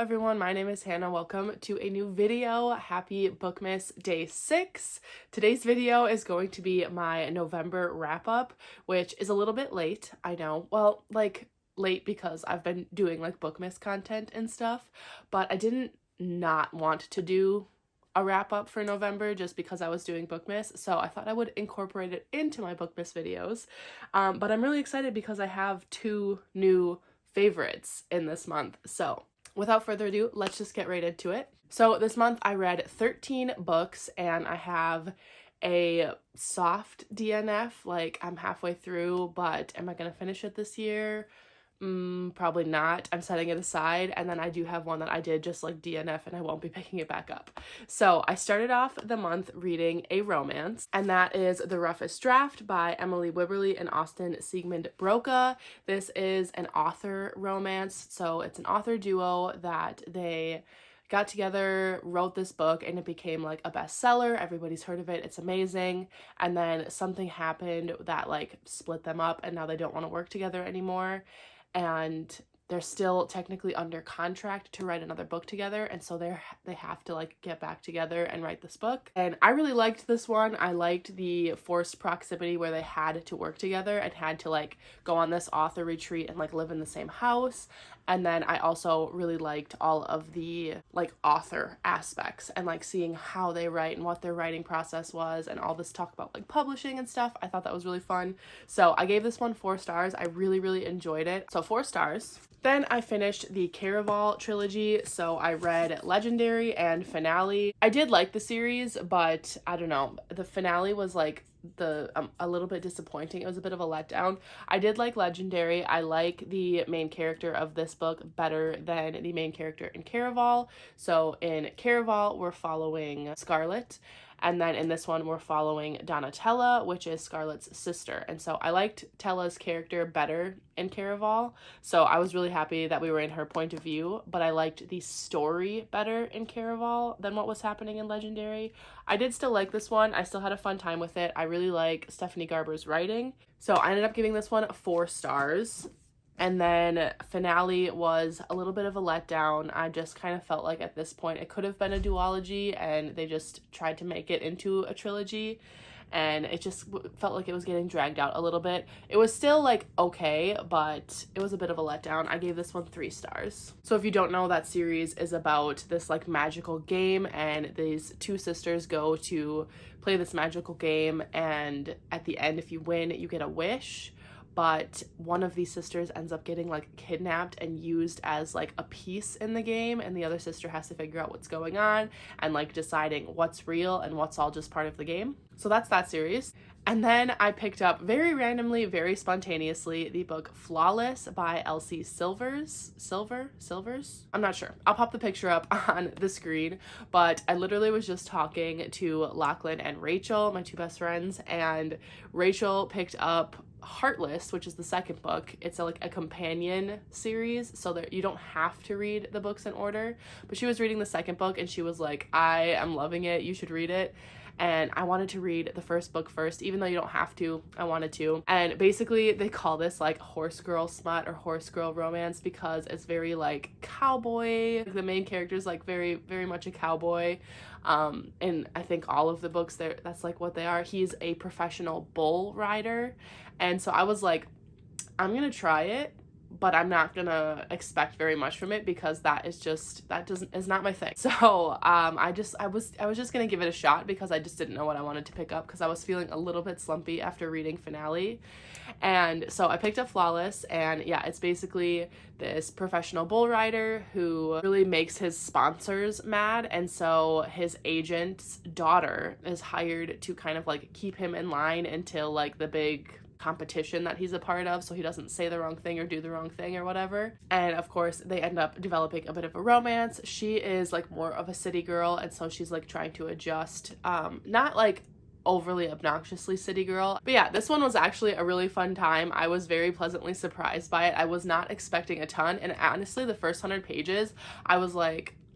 everyone, my name is Hannah. Welcome to a new video. Happy Bookmas Day 6. Today's video is going to be my November wrap-up, which is a little bit late, I know. Well, late because I've been doing Bookmas content and stuff, but I didn't not want to do a wrap-up for November just because I was doing Bookmas, so I thought I would incorporate it into my Bookmas videos. But I'm really excited because I have two new favorites in this month. So without further ado, let's just get right into it. So this month I read 13 books and I have a soft DNF, I'm halfway through, but am I gonna finish it this year? Probably not. I'm setting it aside, and then I do have one that I did just DNF and I won't be picking it back up. So I started off the month reading a romance, and that is The Roughest Draft by Emily Wibberley and Austin Siegmund Broca. This is an author romance, so it's an author duo that they got together, wrote this book, and it became a bestseller. Everybody's heard of it. It's amazing. And then something happened that split them up, and now they don't want to work together anymore. And they're still technically under contract to write another book together, and so they have to get back together and write this book. And I really liked this one. I liked the forced proximity where they had to work together and had to go on this author retreat and live in the same house. And then I also really liked all of the author aspects and seeing how they write and what their writing process was and all this talk about publishing and stuff. I thought that was really fun. So I gave this one 4 stars. I really enjoyed it. So 4 stars. Then I finished the Caraval trilogy, so I read Legendary and Finale. I did like the series, but I don't know, the finale was a little bit disappointing. It was a bit of a letdown. I did like Legendary. I like the main character of this book better than the main character in Caraval. So in Caraval, we're following Scarlet, and then in this one, we're following Donatella, which is Scarlet's sister. And so I liked Tella's character better in Caraval, so I was really happy that we were in her point of view, but I liked the story better in Caraval than what was happening in Legendary. I did still like this one. I still had a fun time with it. I really like Stephanie Garber's writing, so I ended up giving this one 4 stars. And then Finale was a little bit of a letdown. I just kind of felt at this point it could have been a duology, and they just tried to make it into a trilogy, and it just felt like it was getting dragged out a little bit. It was still okay, but it was a bit of a letdown. I gave this one 3 stars. So if you don't know, that series is about this magical game, and these 2 sisters go to play this magical game, and at the end, if you win, you get a wish. But one of these sisters ends up getting kidnapped and used as a piece in the game, and the other sister has to figure out what's going on and deciding what's real and what's all just part of the game. So that's that series. And then I picked up very randomly, very spontaneously, the book Flawless by Elsie Silvers. I'm not sure. I'll pop the picture up on the screen, but I literally was just talking to Lachlan and Rachel, my 2 best friends, and Rachel picked up Heartless, which is the second book. It's a companion series, so that you don't have to read the books in order, but she was reading the second book and she was like, I am loving it, you should read it. And I wanted to read the first book first, even though you don't have to. I wanted to. And basically they call this horse girl smut or horse girl romance because it's very cowboy. The main character is very much a cowboy. And I think all of the books there, that's what they are. He's a professional bull rider. And so I was I'm gonna try it, but I'm not gonna expect very much from it because is not my thing. So I was just gonna give it a shot because I just didn't know what I wanted to pick up because I was feeling a little bit slumpy after reading Finale. And so I picked up Flawless, and yeah, it's basically this professional bull rider who really makes his sponsors mad, and so his agent's daughter is hired to kind of keep him in line until the big competition that he's a part of, so he doesn't say the wrong thing or do the wrong thing or whatever. And of course they end up developing a bit of a romance. She is more of a city girl, and so she's trying to adjust, not overly obnoxiously city girl. But yeah, this one was actually a really fun time. I was very pleasantly surprised by it. I was not expecting a ton, and honestly the first 100 pages I was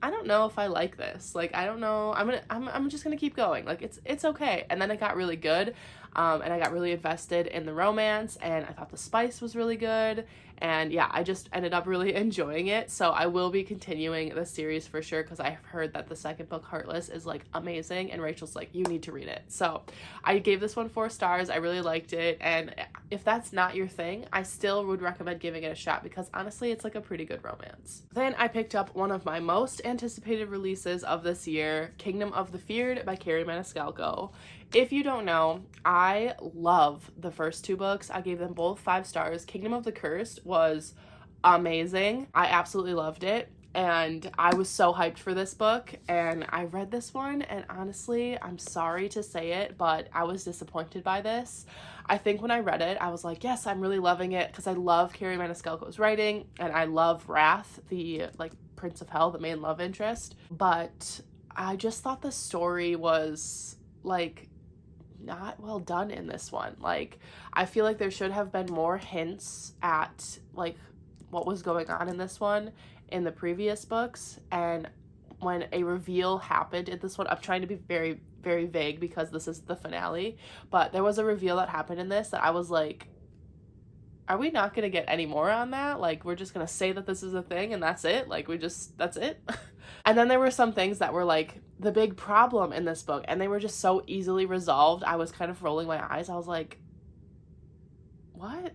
I don't know if I like this. Like, I don't know. I'm just gonna keep going. Like, it's okay. And then it got really good. And I got really invested in the romance, and I thought the spice was really good. And yeah, I just ended up really enjoying it. So I will be continuing the series for sure, because I've heard that the second book, Heartless, is like amazing, and Rachel's like, you need to read it. So I gave this one 4 stars. I really liked it, and if that's not your thing, I still would recommend giving it a shot, because honestly, it's like a pretty good romance. Then I picked up one of my most anticipated releases of this year, Kingdom of the Feared by Carrie Maniscalco. If you don't know, I love the first 2 books. I gave them both 5 stars. Kingdom of the Cursed was amazing. I absolutely loved it, and I was so hyped for this book, and I read this one, and honestly, I'm sorry to say it, but I was disappointed by this. I think when I read it, I was like, yes, I'm really loving it, because I love Carrie Maniscalco's writing, and I love Wrath, the like Prince of Hell, the main love interest, but I just thought the story was like not well done in this one. Like, I feel like there should have been more hints at like what was going on in this one in the previous books, and when a reveal happened in this one, I'm trying to be very, very vague because this is the finale, but there was a reveal that happened in this that I was like, are we not gonna get any more on that? Like, we're just gonna say that this is a thing and that's it? Like, that's it? And then there were some things that were like the big problem in this book, and they were just so easily resolved. I was kind of rolling my eyes. I was like, what?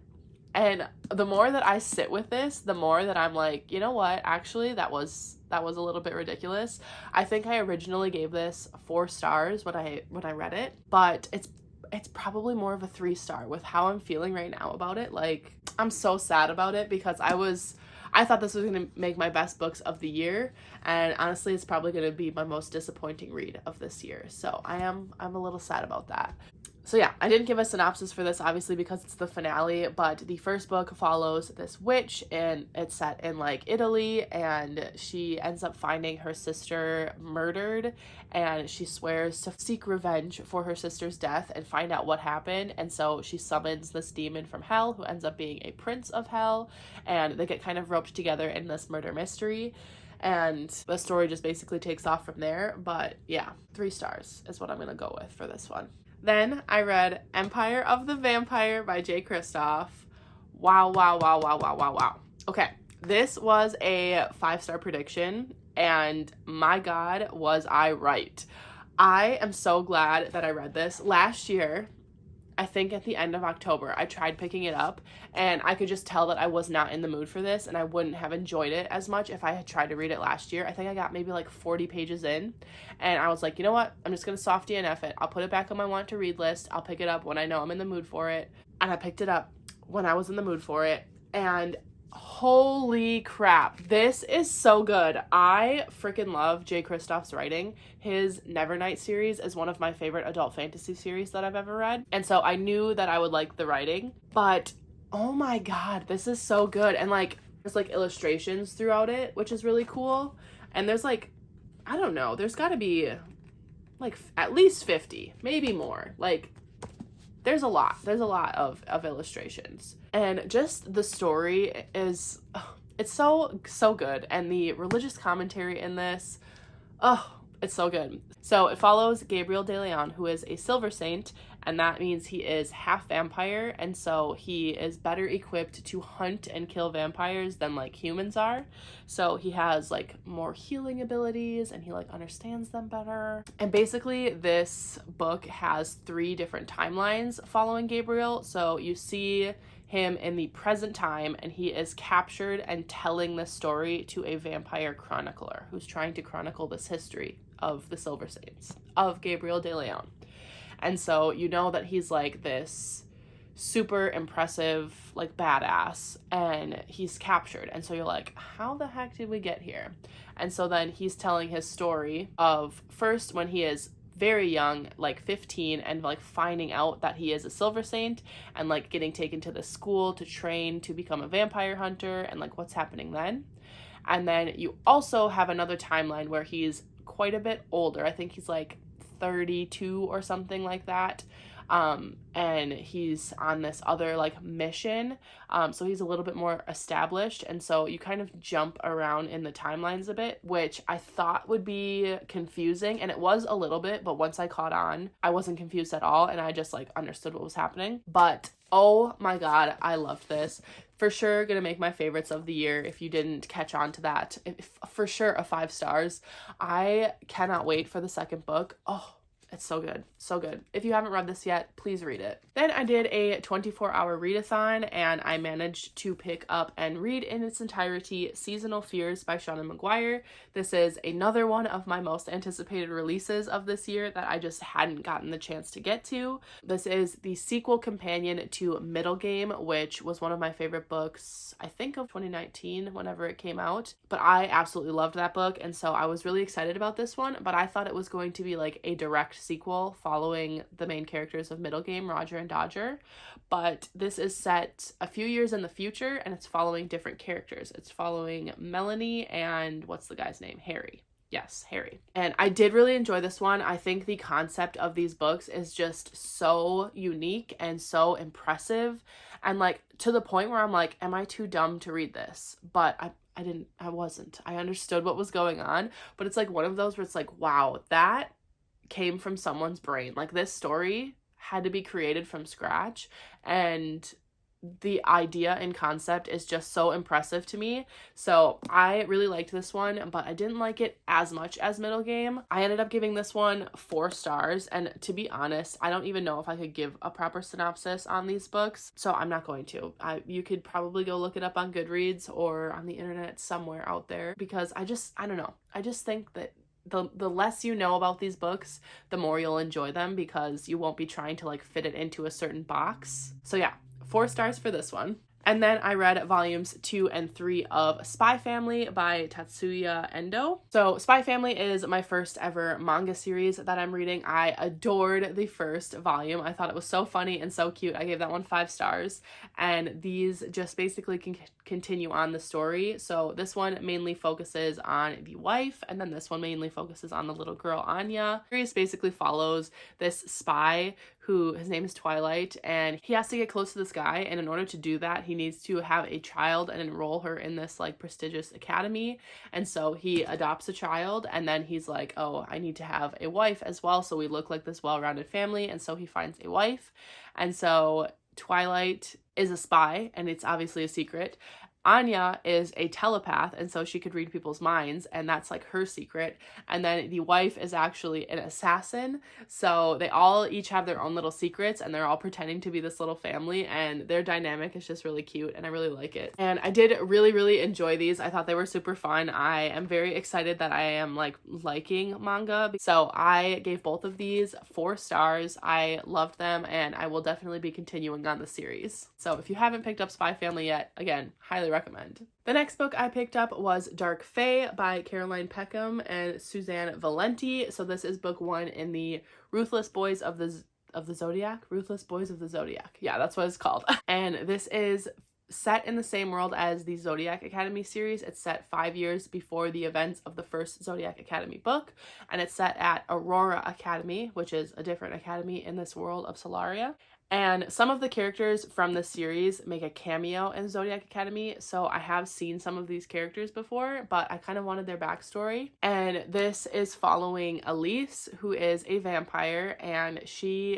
And the more that I sit with this, the more that I'm like, you know what? Actually, that was a little bit ridiculous. I think I originally gave this 4 stars when I read it, but it's probably more of a 3-star with how I'm feeling right now about it. Like, I'm so sad about it, because I thought this was going to make my best books of the year, and honestly, it's probably going to be my most disappointing read of this year. So I'm a little sad about that. So yeah, I didn't give a synopsis for this, obviously, because it's the finale, but the first book follows this witch, and it's set in like Italy, and she ends up finding her sister murdered, and she swears to seek revenge for her sister's death and find out what happened. And so she summons this demon from hell, who ends up being a prince of hell, and they get kind of roped together in this murder mystery. And the story just basically takes off from there. But yeah, 3 stars is what I'm gonna go with for this one. Then I read Empire of the Vampire by J. Kristoff. Wow, wow, wow, wow, wow, wow, wow. Okay, this was a 5-star prediction, and my God, was I right. I am so glad that I read this. Last year, I think at the end of October, I tried picking it up, and I could just tell that I was not in the mood for this, and I wouldn't have enjoyed it as much if I had tried to read it last year. I think I got maybe like 40 pages in, and I was like, you know what? I'm just going to soft DNF it. I'll put it back on my want to read list. I'll pick it up when I know I'm in the mood for it. And I picked it up when I was in the mood for it, and holy crap, this is so good. I freaking love J. Kristoff's writing. His Nevernight series is one of my favorite adult fantasy series that I've ever read, and so I knew that I would like the writing, but oh my God, this is so good. And like, there's like illustrations throughout it, which is really cool, and there's like, I don't know, there's got to be like at least 50, maybe more. Like, there's a lot of illustrations, and just the story is, it's so good. And the religious commentary in this, it's so good. So it follows Gabriel de Leon, who is a silver saint, and that means he is half vampire, and so he is better equipped to hunt and kill vampires than like humans are. So he has like more healing abilities, and he like understands them better. And basically this book has 3 different timelines following Gabriel. So you see him in the present time, and he is captured and telling this story to a vampire chronicler who's trying to chronicle this history of the Silver Saints, of Gabriel de Leon. And so you know that he's like this super impressive, like badass, and he's captured. And so you're like, how the heck did we get here? And so then he's telling his story of first when he is very young, like 15, and like finding out that he is a silver saint, and like getting taken to the school to train to become a vampire hunter, and like what's happening then. And then you also have another timeline where he's quite a bit older. I think he's like 32 or something like that. and he's on this other like mission, so he's a little bit more established, and so you kind of jump around in the timelines a bit, which I thought would be confusing, and it was a little bit, but once I caught on, I wasn't confused at all, and I just like understood what was happening. But oh my god, I loved this. For sure gonna make my favorites of the year if you didn't catch on to that. For sure a 5 stars. I cannot wait for the second book. Oh, it's so good. So good. If you haven't read this yet, please read it. Then I did a 24-hour readathon, and I managed to pick up and read in its entirety Seasonal Fears by Shauna McGuire. This is another one of my most anticipated releases of this year that I just hadn't gotten the chance to get to. This is the sequel companion to Middle Game, which was one of my favorite books, I think of 2019, whenever it came out. But I absolutely loved that book, and so I was really excited about this one, but I thought it was going to be like a direct sequel following the main characters of Middle Game, Roger and Dodger. But this is set a few years in the future, and it's following different characters. It's following Melanie and what's the guy's name? Harry. Yes, Harry. And I did really enjoy this one. I think the concept of these books is just so unique and so impressive, and like to the point where I'm like, am I too dumb to read this? But I wasn't. I understood what was going on, but it's like one of those where it's like, wow, that came from someone's brain. Like this story had to be created from scratch, and the idea and concept is just so impressive to me. So I really liked this one, but I didn't like it as much as Middle Game. I ended up giving this one 4 stars, and to be honest, I don't even know if I could give a proper synopsis on these books, so I'm not going to. You could probably go look it up on Goodreads or on the internet somewhere out there, because I don't know. I just think that the less you know about these books, the more you'll enjoy them, because you won't be trying to like fit it into a certain box. So yeah, 4 stars for this one. And then I read volumes 2 and 3 of Spy Family by Tatsuya Endo. So Spy Family is my first ever manga series that I'm reading. I adored the first volume. I thought it was so funny and so cute. I gave that one 5 stars. And these just basically can continue on the story. So this one mainly focuses on the wife, and then this one mainly focuses on the little girl, Anya. The series basically follows this spy who, his name is Twilight, and he has to get close to this guy, and in order to do that, he needs to have a child and enroll her in this like prestigious academy. And so he adopts a child, and then he's like, oh, I need to have a wife as well, so we look like this well-rounded family. And so he finds a wife, and so Twilight is a spy, and it's obviously a secret. Anya is a telepath, and so she could read people's minds, and that's like her secret. And then the wife is actually an assassin, so they all each have their own little secrets, and they're all pretending to be this little family, and their dynamic is just really cute, and I really like it. And I did really enjoy these. I thought they were super fun. I am very excited that I am like liking manga, so I gave both of these 4 stars. I loved them, and I will definitely be continuing on the series. So if you haven't picked up Spy Family yet, again, highly recommend. The next book I picked up was Dark Fae by Caroline Peckham and Suzanne Valenti. So this is book 1 in the Ruthless Boys of the Zodiac? Ruthless Boys of the Zodiac. Yeah, that's what it's called. And this is set in the same world as the Zodiac Academy series. It's set 5 years before the events of the first Zodiac Academy book, and it's set at Aurora Academy, which is a different academy in this world of Solaria. And some of the characters from this series make a cameo in Zodiac Academy, so I have seen some of these characters before, but I kind of wanted their backstory. And this is following Elise, who is a vampire, and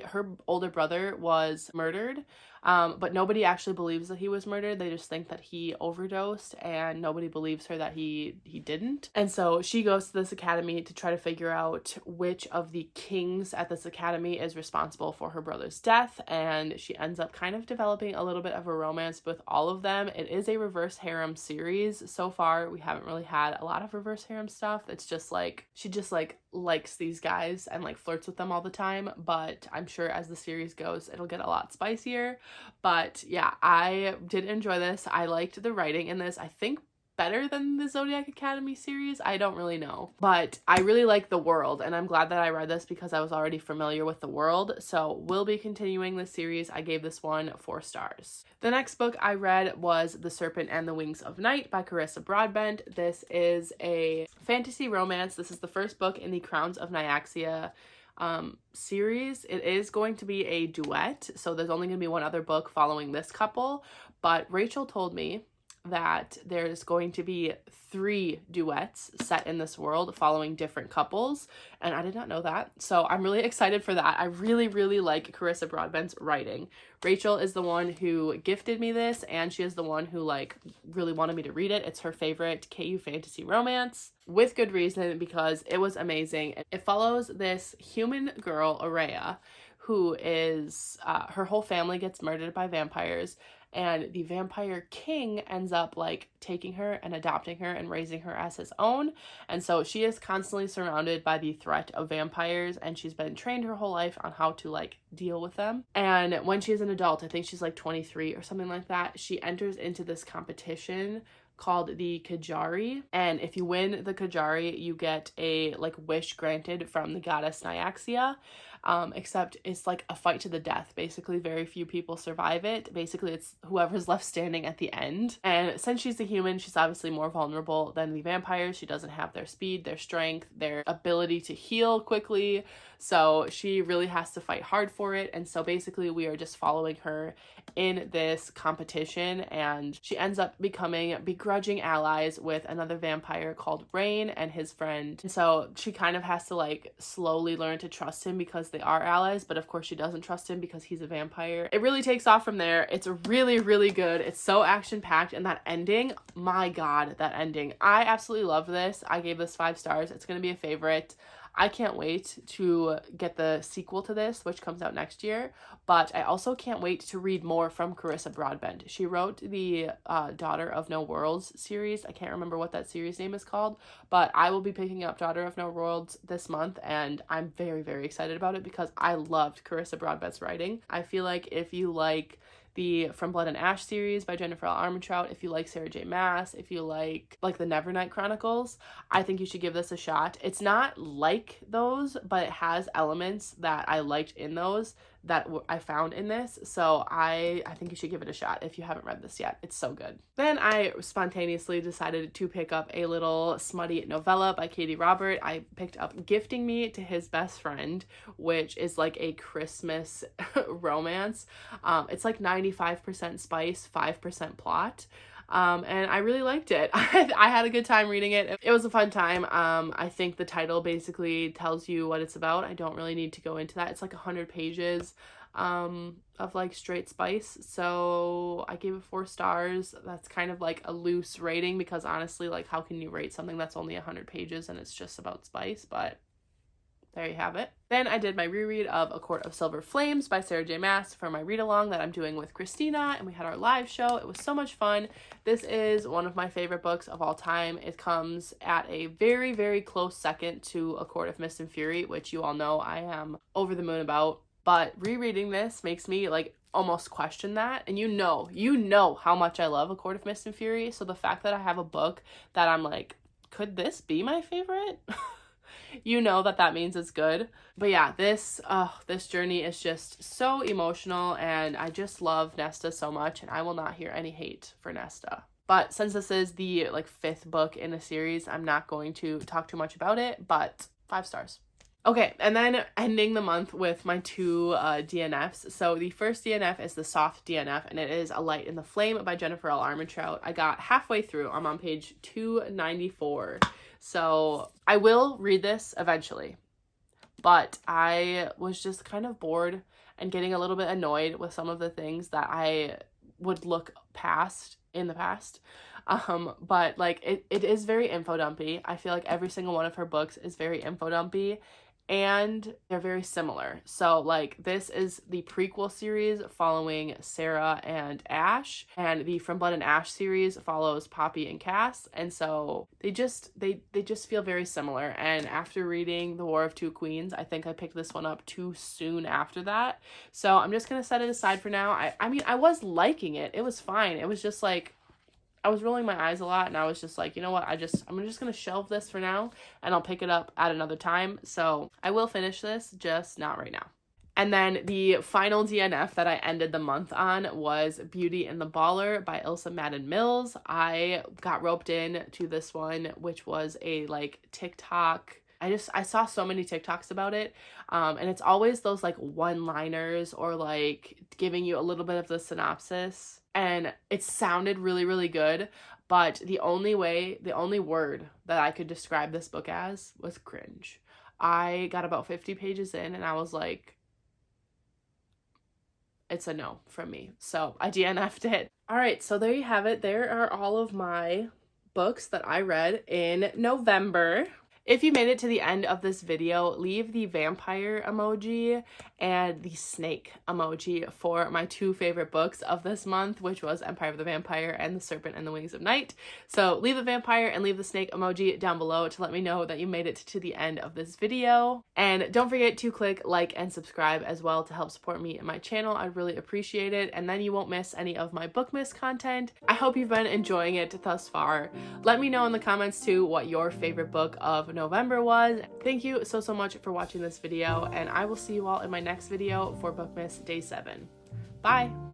her older brother was murdered. But nobody actually believes that he was murdered. They just think that he overdosed, and nobody believes her that he didn't. And so she goes to this academy to try to figure out which of the kings at this academy is responsible for her brother's death, and she ends up kind of developing a little bit of a romance with all of them. It is a reverse harem series. So far, we haven't really had a lot of reverse harem stuff. It's just like, she just like likes these guys and like flirts with them all the time, but I'm sure as the series goes, it'll get a lot spicier. But yeah, I did enjoy this. I liked the writing in this. I think better than the Zodiac Academy series. I don't really know, but I really like the world, and I'm glad that I read this because I was already familiar with the world. So we'll be continuing the series. I gave this one 4 stars. The next book I read was The Serpent and the Wings of Night by Carissa Broadbent. This is a fantasy romance. This is the first book in the Crowns of Nyaxia series. It is going to be a duet, so there's only going to be one other book following this couple, but Rachel told me that there's going to be 3 duets set in this world following different couples, and I did not know that, so I'm really excited for that. I really, really like Carissa Broadbent's writing. Rachel is the one who gifted me this, and she is the one who like really wanted me to read it. It's her favorite KU fantasy romance, with good reason, because it was amazing. It follows this human girl, Araya, who is, her whole family gets murdered by vampires, and the vampire king ends up like taking her and adopting her and raising her as his own. And so she is constantly surrounded by the threat of vampires, and she's been trained her whole life on how to like deal with them. And when she's an adult, I think she's like 23 or something like that, she enters into this competition called the Kajari, and if you win the Kajari, you get a like wish granted from the goddess Nyaxia. Except it's like a fight to the death. Basically, very few people survive it. Basically, it's whoever's left standing at the end. And since she's a human, she's obviously more vulnerable than the vampires. She doesn't have their speed, their strength, their ability to heal quickly. So she really has to fight hard for it. And so basically, we are just following her in this competition, and she ends up becoming begrudging allies with another vampire called Rain and his friend. And so she kind of has to like slowly learn to trust him because they are allies, but of course she doesn't trust him because he's a vampire. It really takes off from there. It's really, really good. It's so action-packed, and that ending, my god, that ending. I absolutely love this. I gave this 5 stars. It's gonna be a favorite. I can't wait to get the sequel to this, which comes out next year, but I also can't wait to read more from Carissa Broadbent. She wrote the Daughter of No Worlds series. I can't remember what that series name is called, but I will be picking up Daughter of No Worlds this month, and I'm very, very excited about it because I loved Carissa Broadbent's writing. I feel like if you like the From Blood and Ash series by Jennifer L. Armentrout, if you like Sarah J. Maas, if you like the Nevernight Chronicles, I think you should give this a shot. It's not like those, but it has elements that I liked in those that I found in this, so I think you should give it a shot if you haven't read this yet. It's so good. Then I spontaneously decided to pick up a little smutty novella by Katie Robert. I picked up Gifting Me to His Best Friend, which is like a Christmas romance. It's like 95% spice, 5% plot. And I really liked it. I had a good time reading it. It was a fun time. I think the title basically tells you what it's about. I don't really need to go into that. It's like 100 pages of like straight spice. So I gave it 4 stars. That's kind of like a loose rating because honestly, like how can you rate something that's only 100 pages and it's just about spice? But there you have it. Then I did my reread of A Court of Silver Flames by Sarah J. Maas for my read-along that I'm doing with Christina, and we had our live show. It was so much fun. This is one of my favorite books of all time. It comes at a very, very close second to A Court of Mist and Fury, which you all know I am over the moon about. But rereading this makes me like almost question that, and you know how much I love A Court of Mist and Fury, so the fact that I have a book that I'm like, could this be my favorite? You know that means it's good. But yeah, this journey is just so emotional, and I just love Nesta so much, and I will not hear any hate for Nesta. But since this is the like 5th book in a series, I'm not going to talk too much about it, but 5 stars. Okay, and then ending the month with my 2 DNFs. So the first DNF is the soft DNF, and it is A Light in the Flame by Jennifer L. Armentrout. I got halfway through. I'm on page 294. So I will read this eventually, but I was just kind of bored and getting a little bit annoyed with some of the things that I would look past in the past. But like it is very info dumpy. I feel like every single one of her books is very info dumpy, and they're very similar. So like this is the prequel series following Sarah and Ash, and the From Blood and Ash series follows Poppy and Cass, and so they just feel very similar. And after reading The War of Two Queens, I think I picked this one up too soon after that, so I'm just gonna set it aside for now. I mean I was liking it. It was fine. It was just like I was rolling my eyes a lot, and I was just like, you know what, I'm just going to shelve this for now, and I'll pick it up at another time. So I will finish this, just not right now. And then the final DNF that I ended the month on was Beauty and the Baller by Ilsa Madden Mills. I got roped in to this one, which was a like TikTok I saw so many TikToks about it, and it's always those like one-liners or like giving you a little bit of the synopsis, and it sounded really, really good, but the only word that I could describe this book as was cringe. I got about 50 pages in and I was like, it's a no from me. So I DNF'd it. All right, so there you have it. There are all of my books that I read in November. If you made it to the end of this video, leave the vampire emoji and the snake emoji for my 2 favorite books of this month, which was Empire of the Vampire and The Serpent and the Wings of Night. So leave the vampire and leave the snake emoji down below to let me know that you made it to the end of this video. And don't forget to click like and subscribe as well to help support me and my channel. I'd really appreciate it, and then you won't miss any of my bookmas content. I hope you've been enjoying it thus far. Let me know in the comments too what your favorite book of November was. Thank you so much for watching this video, and I will see you all in my next video for Bookmas Day 7. Bye!